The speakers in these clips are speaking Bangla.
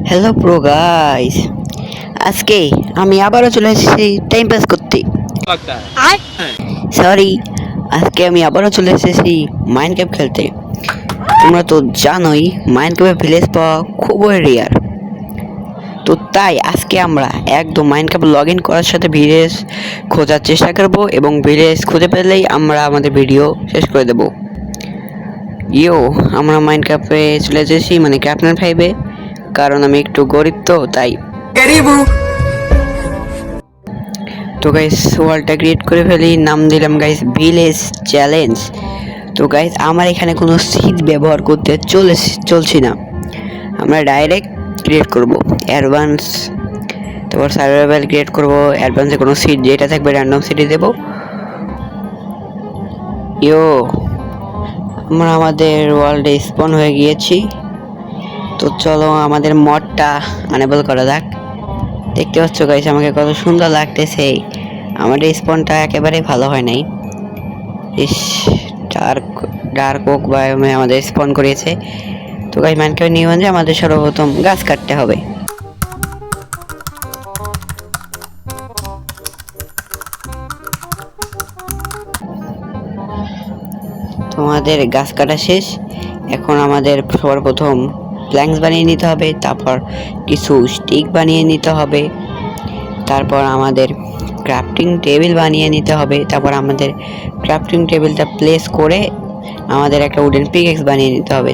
হ্যালো প্রো গাইস, আজকে আমি আবারও চলে এসেছি টাইম পাস করতে। সরি, আজকে আমি আবারও চলে এসেছি মাইনক্রাফট খেলতে। তোমরা তো জানোই মাইনক্রাফট ভিলেজ পাওয়া খুবই রেয়ার। তো তাই আজকে আমরা একদম মাইনক্রাফট লগ ইন করার সাথে ভিলেজ খোঁজার চেষ্টা করব, এবং ভিলেজ খুঁজে পেলেই আমরা আমাদের ভিডিও শেষ করে দেব। আমরা মাইনক্রাফটে চলে এসেছি, মানে ক্যাপ্টেন 5-এ, কারণ আমি একটু গরিব, তো তাই তো গাইস ওয়ালটা ক্রিয়েট করে ফেলি, নাম দিলাম গাইস ভিলেজ চ্যালেঞ্জ। তো গাইস আমার এখানে কোনো সিড ব্যবহার করতে চলছি না, আমরা ডাইরেক্ট ক্রিয়েট করব অ্যাডভান্স, তারপর সার্ভাইভাল ক্রিয়েট করব। অ্যাডভান্সে কোনো সিড যেটা থাকবে র্যান্ডম সিডে দেব। আমরা আমাদের ওয়ার্ল্ডে স্পন হয়ে গিয়েছি। তো চলো আমাদের মডটা আনেবল করা যাক। দেখতে পাচ্ছ গাইস আমাকে কত সুন্দর লাগতেছে। আমাদের স্পনটা একেবারেই ভালো হয় নাই। ডার্ক ওক বায়োমে আমাদের স্পন করিয়েছে। তো গাইস মাইনক্রাফট নিয়ম যে আমাদের সর্বপ্রথম গাছ কাটতে হবে। তোমাদের গাছ কাটা শেষ। এখন আমাদের সর্বপ্রথম প্ল্যাঙ্কস বানিয়ে নিতে হবে, তারপর কিছু স্টিক বানিয়ে নিতে হবে, তারপর আমাদের ক্রাফটিং টেবিল বানিয়ে নিতে হবে, তারপর আমাদের ক্রাফটিং টেবিলটা প্লেস করে আমাদের একটা উডেন পিকেক্স বানিয়ে নিতে হবে।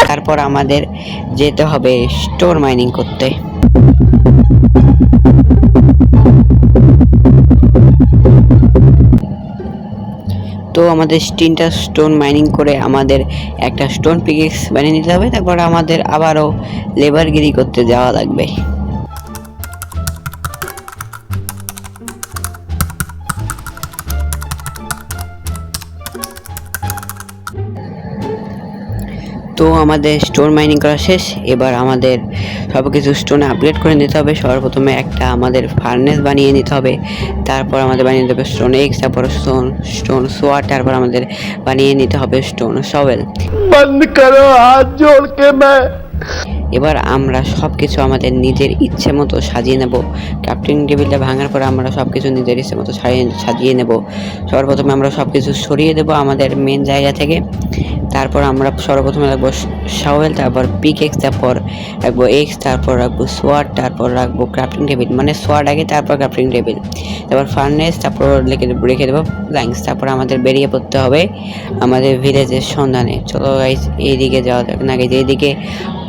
তারপর আমাদের যেতে হবে স্টোর মাইনিং করতে। তো আমাদের 3টা স্টোন মাইনিং করে আমাদের একটা স্টোন পিকেক্স বানিয়ে নিতে হবে। তারপর আমাদের আবারও লেবারগিরি করতে যাওয়া লাগবে। তো আমাদের স্টোন মাইনিং করা শেষ। এবার আমাদের সব কিছু স্টোনে আপগ্রেড করে নিতে হবে। সর্বপ্রথমে একটা আমাদের ফার্নেস বানিয়ে নিতে হবে, তারপর আমাদের বানিয়ে নিতে হবে স্টোন এক্স, তারপর স্টোন সোয়ার, তারপর আমাদের বানিয়ে নিতে হবে স্টোন শভেল। বন্ধ করো হাত জোড় কে मैं। এবার আমরা সব কিছু আমাদের নিজের ইচ্ছে মতো সাজিয়ে নেব। ক্রাফটিং টেবিলটা ভাঙার পর আমরা সব কিছু নিজের ইচ্ছে মতো সাজিয়ে নেব। সর্বপ্রথমে আমরা সব কিছু সরিয়ে দেবো আমাদের মেন জায়গা থেকে। তারপর আমরা সর্বপ্রথমে রাখবো শাওয়েল, তারপর পিক এক্স, তারপর রাখবো এক্স, তারপর রাখবো সোয়ার্ড, তারপর রাখবো ক্রাফটিং টেবিল, মানে সোয়ার্ড আগে তারপর ক্রাফটিং টেবিল, তারপর ফার্নেস, তারপর রেখে দেবো প্ল্যাঙ্কস। তারপর আমাদের বেরিয়ে পড়তে হবে আমাদের ভিলেজের সন্ধানে। চলো গাইস এইদিকে যাওয়া যাক। না গাইস এইদিকে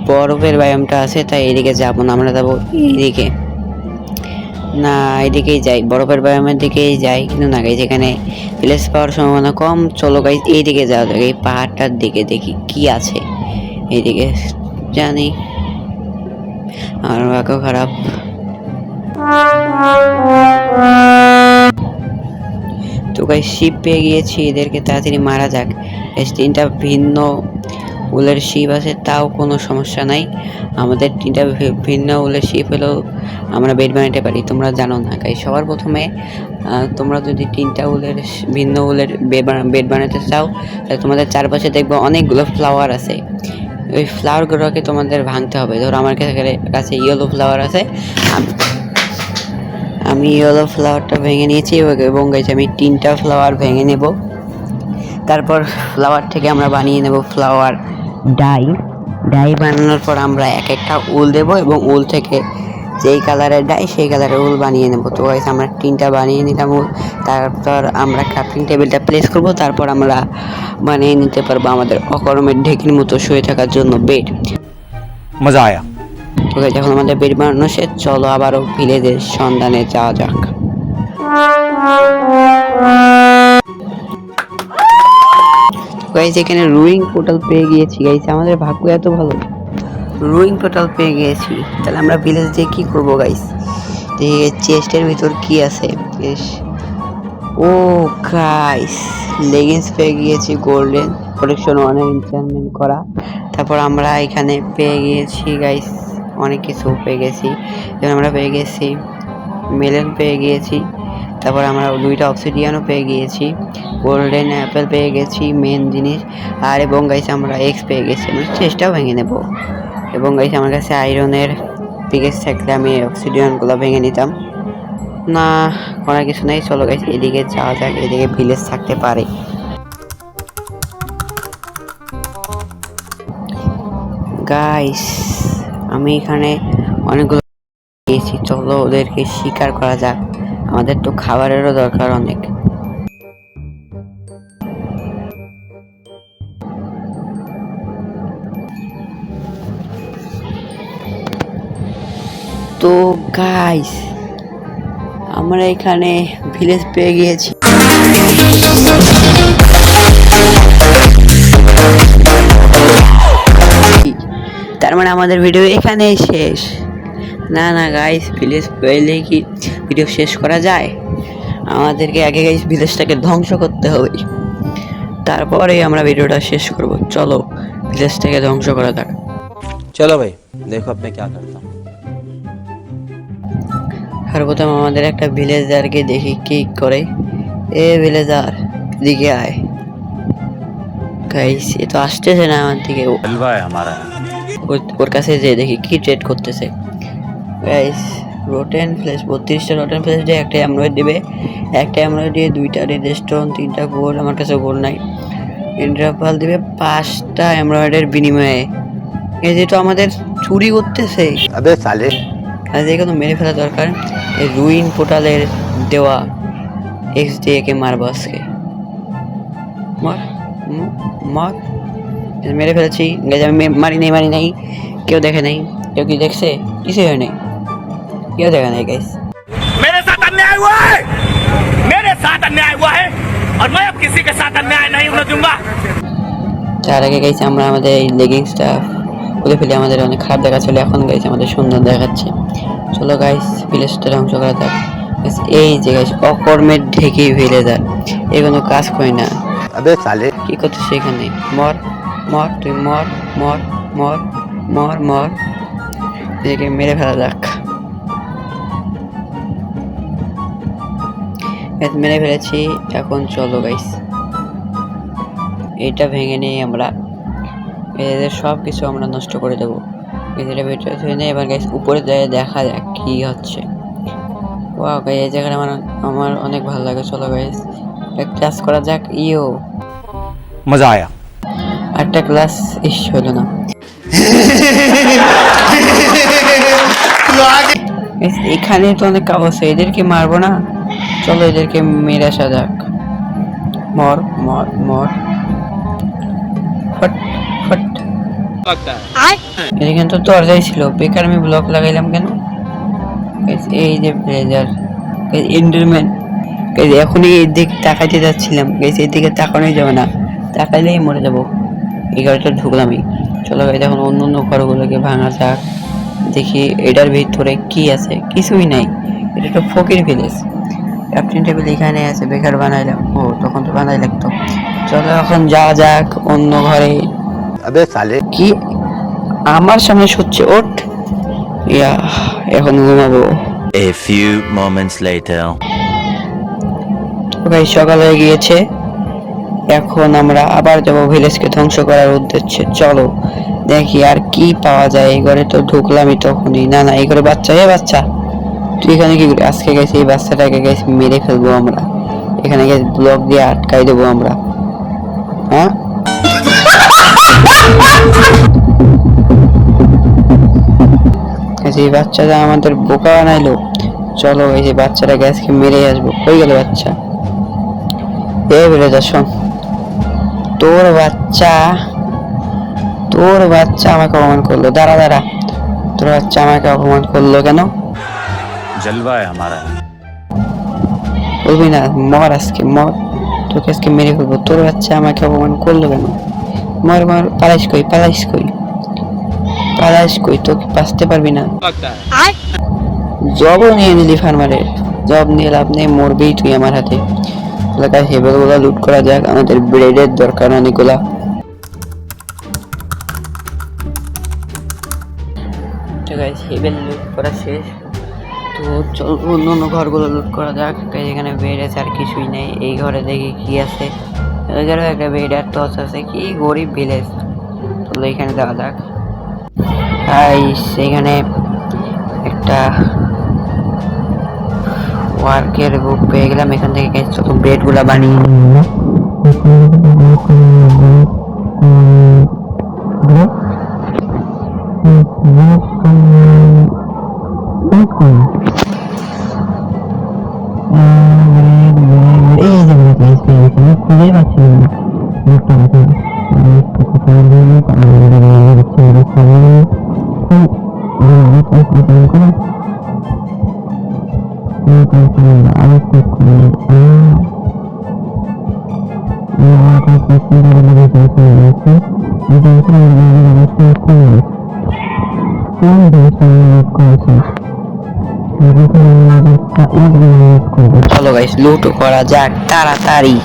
বরফের বায়োমটা আছে, তাই এইদিকে যাবো না, আমরা যাবো এইদিকে। না এদিকেই যাই, বরফের বায়োমের দিকেই যাই, কিন্তু না গাইস এখানে ভিলেজ পাওয়ার সম্ভাবনা কম। চলো গাইস এইদিকে যাওয়া যাক, এই পাহাড়টার দিকে দেখি কি আছে। এইদিকে জানি আমার ভাগ্য খারাপ। তো গাইস শিপ পেয়ে গিয়েছি, এদেরকে তাড়াতাড়ি মারা যাক। 3টা ভিন্ন উলের শিপ আছে, তাও কোনো সমস্যা নাই। আমাদের 3টা ভিন্ন উলের শিপ হলেও আমরা বেড বানাতে পারি, তোমরা জানো না গাইস। সবার প্রথমে তোমরা যদি 3টা ভিন্ন উলের বেড বানাতে চাও, তাহলে তোমাদের চারপাশে দেখবো অনেকগুলো ফ্লাওয়ার আছে। ওই ফ্লাওয়ারগুলোকে তোমাদের ভাঙতে হবে। ধরো আমার কাছে ইয়েলো ফ্লাওয়ার আছে, আমি ইয়েলো ফ্লাওয়ারটা ভেঙে নিয়েছি, এবং গাইস আমি 3টা ফ্লাওয়ার ভেঙে নেব। তারপর ফ্লাওয়ার থেকে আমরা বানিয়ে নেব ফ্লাওয়ার ডাই বানানোর পর আমরা একটা উল দেব, এবং উল থেকে যেই কালারের ডাই সেই কালারের উল বানিয়ে নেব। তো গাইস আমরা 3টা বানিয়ে নিলাম উল। তারপর আমরা ক্রাফটিং টেবিলটা প্লেস করব, তারপর আমরা বানিয়ে নিতে পারবো আমাদের অকর্মের ঢেকির মতো শুয়ে থাকার জন্য বেড। মজা আয়া। তো গাইস এখন আমাদের বেড বানানো শেষ, চলো আবারও ভিলেজের সন্ধানে যাওয়া যাক। গাইস এখানে রুইং পোর্টাল পেয়ে গিয়েছি। গাইস আমাদের ভাগ্য এত ভালো, রুইং পোর্টাল পেয়ে গিয়েছি। তাহলে আমরা ভিলেজ দিয়ে কি করব গাইস? এই চেস্টের ভিতর কি আছে? ও গাইস লেগিংস পেয়ে গিয়েছি, গোল্ডেন কালেকশন 1 এর এনচ্যান্টমেন্ট করা। তারপর আমরা এখানে পেয়ে গিয়েছি গাইস অনেক কিছু পেয়ে গেছি। যেমন আমরা পেয়ে গেছি মেলেন পেয়ে গিয়েছি, তারপর আমরা 2টা অবসিডিয়ানও পেয়ে গিয়েছি, গোল্ডেন অ্যাপেল পেয়ে গেছি মেন জিনিস, আর এবং গাইস আমরা এক্স পেয়ে গেছি। আমরা চেষ্টাও ভেঙে নেব। এবং গাইস আমার কাছে আয়রনের পিকেস থাকলে আমি অবসিডিয়ানগুলো ভেঙে নিতাম না, করার কিছু নেই। চলো গাইস এদিকে যাওয়া যাক, এদিকে ভিলেজ থাকতে পারে। গাইস আমি এখানে অনেকগুলো পেয়েছি, চলো ওদেরকে শিকার করা যাক, আমাদের তো খাবারেরও দরকার অনেক। তো গাইস আমরা এখানে ভিলেজ পেয়ে গিয়েছি। তার মানে আমাদের ভিডিও এখানেই শেষ? না না গাইস, ভিলেজ পেলে কি ভিডিও শেষ করা যায়? আমাদেরকে আগে গাইস ভিলেজটাকে ধ্বংস করতে হবে, তারপরে আমরা ভিডিওটা শেষ করব। চলো ভিলেজটাকে ধ্বংস করা যাক। चलो भाई देखो अब मैं क्या करता हूँ। সর্বপ্রথম আমাদের একটা ভিলেজারকে দেখি কি করে। এ ভিলেজার দিকে আয়। গাইস এ তো আসতেছে না আমার দিকে। जलवा है हमारा। ওর কাছে যে দেখি কি ট্রেড করতেছে। গাইস রোটেন ফ্লেশ, 32টা রোটেন ফ্লেশ দিয়ে একটা এমরয়েড দিবে, একটা এমরয়েড দিয়ে 2টা রেডস্টোন, 3টা গোল্ড, আমার কাছে গোল্ড নাই। ইন্টারপাল দিবে 5টা এমরয়েডের বিনিময়ে। এই যে তো আমাদের চুরি করতেছে। अबे साले আজ এখানে মেরে ফেলা দরকার। এই রুইন পোর্টালের দেওয়া এক্স দিয়ে কে মারবো আজকে। মার মার, মেরে ফেলেছি। গাইস আমি মারি নাই, কেউ দেখে নাই। কেউ কি দেখছে? কিছু হয় নাই, কেউ দেখে নাই গাইস। मेरे साथ अन्याय हुआ है, मेरे साथ अन्याय हुआ है और मैं अब किसी के साथ अन्याय नहीं होने दूंगा। তার আগে গাইস আমরা আমাদের এই লেগিংসটা খুলে ফেলে, আমাদের অনেক খারাপ দেখাচ্ছিল, এখন গাইস আমাদের সুন্দর দেখাচ্ছে। চলো গাইস ভিলেজটা ধ্বংস করা যাক। এই যে গাইস অকর্মের ঢেকে ভিলেজার, এগুলো কাজ করে না। अबे साले কি করছিস এখানে? মর মর, তুই মর মর মর মর মর, এদিকে মেরে ফেলা যাক। মেরে ফেলেছি, এখন চলো গাইস এটা ভেঙে নিয়ে আমরা এদের সব কিছু আমরা নষ্ট করে দেবো। এদের ভেতরে ধুয়ে নিয়ে এবার গাইস উপরে যেয়ে দেখা যাক কি হচ্ছে। ওয়াও গাইস এই জায়গাটা আমার অনেক ভালো লাগে। চলো গাইস একটা ক্লাস করা যাক। मजा आया। একটা ক্লাস ইস হলো না। এখানে তো অনেক কাগজ, এদেরকে মারবো না, চলো এদেরকে মেরে আসা যাক। মর মর মর, ফট ফট। এখানে তো দরজাই ছিল, বেকার আমি ব্লক লাগাইলাম কেন? এই যে ব্লেজার এন্ডারম্যান, এখনই এই দিকে তাকাইতে যাচ্ছিলাম গাইস, এই দিকে তাকানোই যাবে না, তাকাইলেই মরে যাবো। এই ঘরটা ঢুকলামই। চলো গাইস এখন অন্য ঘরগুলোকে ভাঙা যাক, দেখি এটার ভিতরে কি আছে। কিছুই নাই, এটা তো ফকির ভিলেজ। ক্রাফটিং টেবিল এখানে আছে, বেকার বানাইলাম। ও তখন তো বানাই লাগতো। চলো এখন যাওয়া যাক অন্য ঘরে। अबे साले কি আমার সামনে সচ্ছে? ওঠ ইয়া, এখন ঘুমাবো। A few moments later. ভাই সকাল হয়ে গিয়েছে, এখন আমরা আবার যাবো ভিলেজকে ধ্বংস করার উদ্দেশ্যে। চলো দেখি আর কি পাওয়া যায়। এই ঘরে তো ঢুকলামই তখনই। না না, এই ঘরে বাচ্চা। বাচ্চা তুই এখানে কি করি? আজকে গেছে এই বাচ্চাটাকে গেছে মেরে ফেলবো আমরা। এখানে গেছে ব্লক দিয়ে আটকাই দেবো আমরা। হ্যাঁ এই বাচ্চাটা আমাদের বোকা বানাইলো। চলো এই যে বাচ্চাটা গ্যাসকে মেরে আসবো। কই গেল বাচ্চা? বেড়ে যা, শোন, তোর বাচ্চা আমাকে অপমান করলো। দাঁড়া, তোর বাচ্চা আমাকে অপমান করলো কেন? जलवा है हमारा। বলবি না? মর আজকে, মর, তোকে আজকে মেরে ফেলবো। তোর বাচ্চা আমাকে অপমান করলো কেন? মর মর, পালাইস কই, তোকে বাঁচতে পারবি না। জবও নিয়ে নিলি ফার্মারের, জব নিয়ে লাভ নেই, মরবেই তুই আমার হাতে। এলাকায় হেবেলগুলা লুট করা যাক, আমাদের ব্রেডের দরকার অনেকগুলা। হেবেল লুট করা শেষ। তো চল অন্য অন্য ঘরগুলো লুট করা যাক। এখানে বেড আছে আর কিছুই নেই। এই ঘরে দেখি কি আছে, ওই ঘরেও একটা বেড আর টর্চ আছে। কি গরিব ভিলেজ। তো এখানে যাওয়া যাক। সেখানে একটা ওয়ার্কের বুক পেয়ে গেলাম। এখান থেকে ছোট বেডগুলো বানিয়ে খুঁজে পাচ্ছি চলো গাইস লুট করা যাক তাড়াতাড়ি।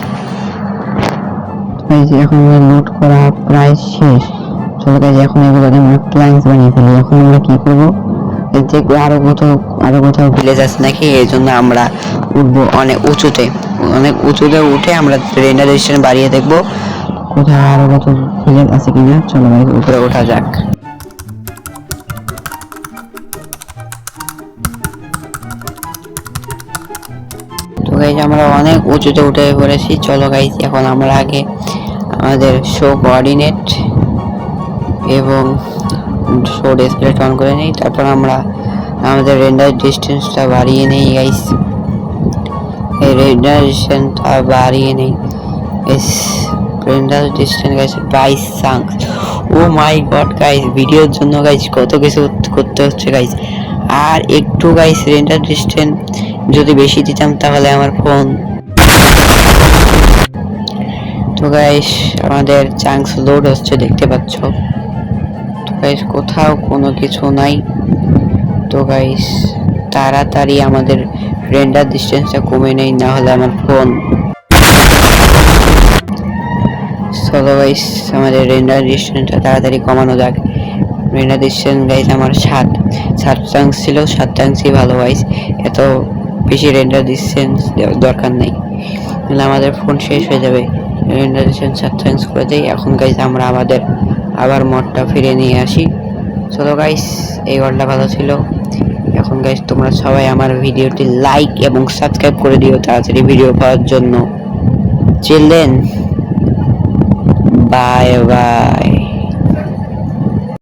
এখন লুট করা প্রায় শেষ। চলো গাইস এখন এগুলো আমরা ক্লায়েন্টস বানিয়ে ফেলি। এখন আমরা কি করবো, দেখবো আরো কোথাও ভিলেজ আছে নাকি। এই জন্য আমরা উঠবো অনেক উঁচুতে উঠে আমরা রেন্ডার রেজিস্ট্রেশন বাড়িয়ে দেখবো কোথাও আরো কত ভিলেজ আছে কিনা। চলো গাইস উপরে ওঠা যাক। তো গাইস আমরা অনেক উঁচুতে উঠে পড়েছি। চলো গাইস এখন আমরা আগে আমাদের শো কোঅর্ডিনেট এবং শো ডিসপ্লে অন করে নেই, তারপর আমরা আমাদের রেন্ডার ডিস্টেন্সটা বাড়িয়ে নেই গাইস। এই রেন্ডার ডিস্টেন্সটা বাড়িয়ে নেই। Render distance guys 22 চাঙ্কস। ও মাই গড গাইস, ভিডিওর জন্য গাইস কত কিছু করতে হচ্ছে গাইস। আর একটু গাইস রেন্ডার ডিস্টেন্স যদি বেশি দিতাম তাহলে আমার ফোন। তো গাইস আমাদের চাঙ্কস লোড হচ্ছে দেখতে পাচ্ছ। তো গাইস কোথাও কোনো কিছু নাই। তো গাইস তাড়াতাড়ি আমাদের রেন্ডার ডিস্টেন্সটা কমে নেই, না হলে আমার ফোন। চলো গাইস আমাদের রেন্ডার ডিস্টেন্সটা তাড়াতাড়ি কমানো যাক। রেন্ডার ডিস্টেন্স গাইস আমার 7 চাঙ্কস ছিল, 7 চাঙ্কসই ভালো গাইস। এত বেশি রেন্ডার ডিস্টেন্স দরকার নেই, তাহলে আমাদের ফোন শেষ হয়ে যাবে। রেন্ডার ডিস্টেন্স 7 চাঙ্কস করে দেই। এখন গাইস আমরা আমাদের আবার মডটা ফিরে নিয়ে আসি। চলো গাইস এই ঘরটা ভালো ছিল। এখন গাইস তোমরা সবাই আমার ভিডিওটি লাইক এবং সাবস্ক্রাইব করে দিও তাড়াতাড়ি ভিডিও পাওয়ার জন্য। Children bye bye.